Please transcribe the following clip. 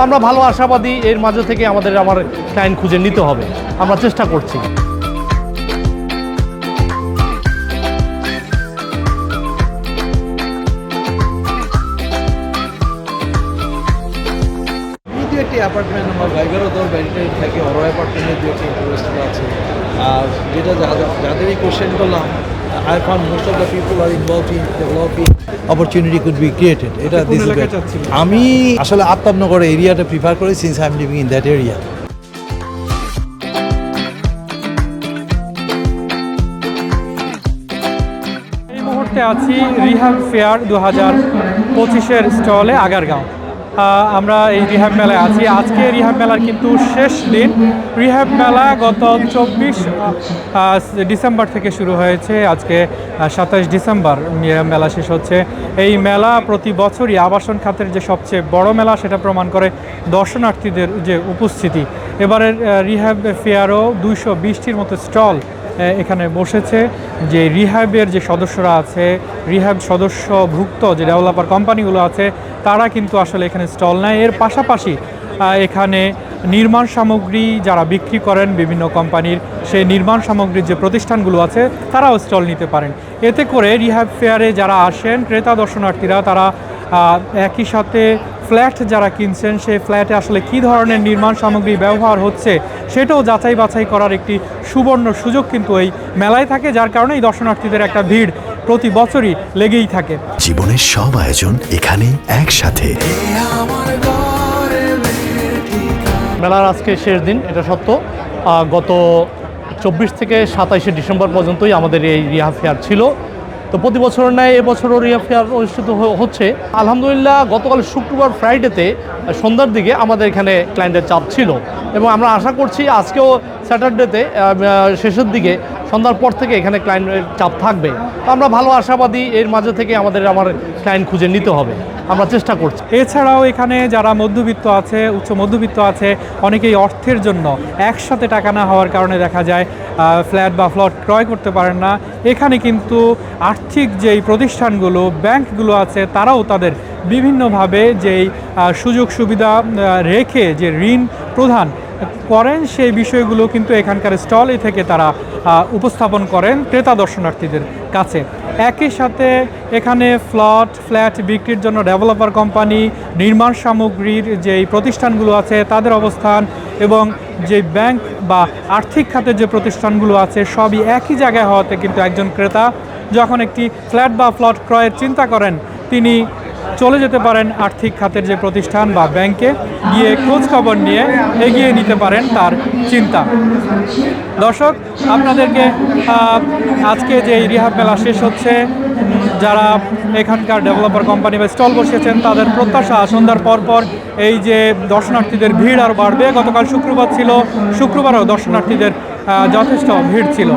আমরা ভালো আশাবাদী, এর মাঝে থেকে আমার ক্লায়েন্ট খুঁজে নিতে হবে, আমরা চেষ্টা করছি। একটি অ্যাপার্টমেন্ট আমার ভাইবেরও তো ব্যারিটারি থাকে, বড় অ্যাপার্টমেন্টের দু একটি ইন্টারেস্ট আছে। আর যেটা যাদেরই কোশ্চেন করলাম, I found most of the people are involved in developing opportunity could be created. এটা দিস আমি আসলে আফতাবনগর এরিয়াটা প্রিফার করি, since I am living in that area. এই মুহূর্তে আছি রিহ্যাব ফেয়ার 2025-এর স্টলে আগারগাঁও। আমরা এই রিহ্যাব মেলায় আছি। আজকে রিহ্যাব মেলার কিন্তু শেষ দিন। রিহ্যাব মেলা গত 24 ডিসেম্বর থেকে শুরু হয়েছে, আজকে 27 ডিসেম্বর মেলা শেষ হচ্ছে। এই মেলা প্রতি বছরই আবাসন খাতের যে সবচেয়ে বড় মেলা, সেটা প্রমাণ করে দর্শনার্থীদের যে উপস্থিতি। এবারের রিহ্যাব ফেয়ারও 220টির মতো স্টল এখানে বসেছে। যে রিহ্যাবের যে সদস্যরা আছে, রিহ্যাব সদস্যভুক্ত যে ডেভেলপার কোম্পানিগুলো আছে, তারা কিন্তু আসলে এখানে স্টল নেয়। এর পাশাপাশি এখানে নির্মাণ সামগ্রী যারা বিক্রি করেন বিভিন্ন কোম্পানির, সেই নির্মাণ সামগ্রীর যে প্রতিষ্ঠানগুলো আছে তারাও স্টল নিতে পারেন। এতে করে রিহ্যাব ফেয়ারে যারা আসেন ক্রেতা দর্শনার্থীরা, তারা একই সাথে ফ্ল্যাট যারা কিনছেন, সেই ফ্ল্যাটে আসলে কী ধরনের নির্মাণ সামগ্রী ব্যবহার হচ্ছে সেটাও যাচাই বাছাই করার একটি সুবর্ণ সুযোগ কিন্তু এই মেলায় থাকে, যার কারণে এই দর্শনার্থীদের একটা ভিড় প্রতি বছরই লেগেই থাকে। জীবনের সব আয়োজন এখানে একসাথে। মেলার আজকে শেষ দিন, এটা সত্য। গত 24 থেকে 27 ডিসেম্বর পর্যন্তই আমাদের এই রিহ্যাব ফেয়ার ছিল। তো প্রতি বছরের ন্যায় এবছরও রিহ্যাব ফেয়ার অনুষ্ঠিত হচ্ছে। আলহামদুলিল্লাহ, গতকাল শুক্রবার ফ্রাইডেতে সন্ধ্যার দিকে আমাদের এখানে ক্লায়েন্টের চাপ ছিল, এবং আমরা আশা করছি আজকেও স্যাটারডেতে শেষের দিকে সন্ধ্যার পর থেকে এখানে ক্লায়েন্টের চাপ থাকবে। তো আমরা ভালো আশাবাদী, এর মাঝে থেকে আমার ক্লায়েন্ট খুঁজে নিতে হবে, আমরা চেষ্টা করছি। এছাড়াও এখানে যারা মধ্যবিত্ত আছে, উচ্চ মধ্যবিত্ত আছে, অনেকেই অর্থের জন্য একসাথে টাকা না হওয়ার কারণে দেখা যায় ফ্ল্যাট বা প্লট ক্রয় করতে পারেন না। এখানে কিন্তু আর্থিক যেই প্রতিষ্ঠানগুলো, ব্যাংকগুলো আছে, তারাও তাদের বিভিন্নভাবে যেই সুযোগ সুবিধা রেখে যে ঋণ প্রদান করেন, সেই বিষয়গুলো কিন্তু এখানকার স্টলে থেকে তারা উপস্থাপন করেন ক্রেতা দর্শনার্থীদের কাছে। একই সাথে এখানে ফ্ল্যাট বিক্রির জন্য ডেভেলপার কোম্পানি, নির্মাণ সামগ্রীর যেই প্রতিষ্ঠানগুলো আছে তাদের অবস্থান, এবং যে ব্যাংক বা আর্থিক খাতের যে প্রতিষ্ঠানগুলো আছে, সবই একই জায়গায় হওয়াতে কিন্তু একজন ক্রেতা যখন একটি ফ্ল্যাট বা প্লট ক্রয়ের চিন্তা করেন, তিনি চলে যেতে পারেন আর্থিক খাতের যে প্রতিষ্ঠান বা ব্যাংকে, গিয়ে খোঁজ খবর নিয়ে এগিয়ে নিতে পারেন তার চিন্তা। দর্শক, আপনাদেরকে আজকে যে রিহ্যাব মেলা শেষ হচ্ছে, যারা এখানকার ডেভেলপার কোম্পানি বা স্টল বসিয়েছেন, তাদের প্রত্যাশা সন্ধ্যার পর এই যে দর্শনার্থীদের ভিড় আর বাড়বে। গতকাল শুক্রবার ছিল, শুক্রবারও দর্শনার্থীদের যথেষ্ট ভিড় ছিল।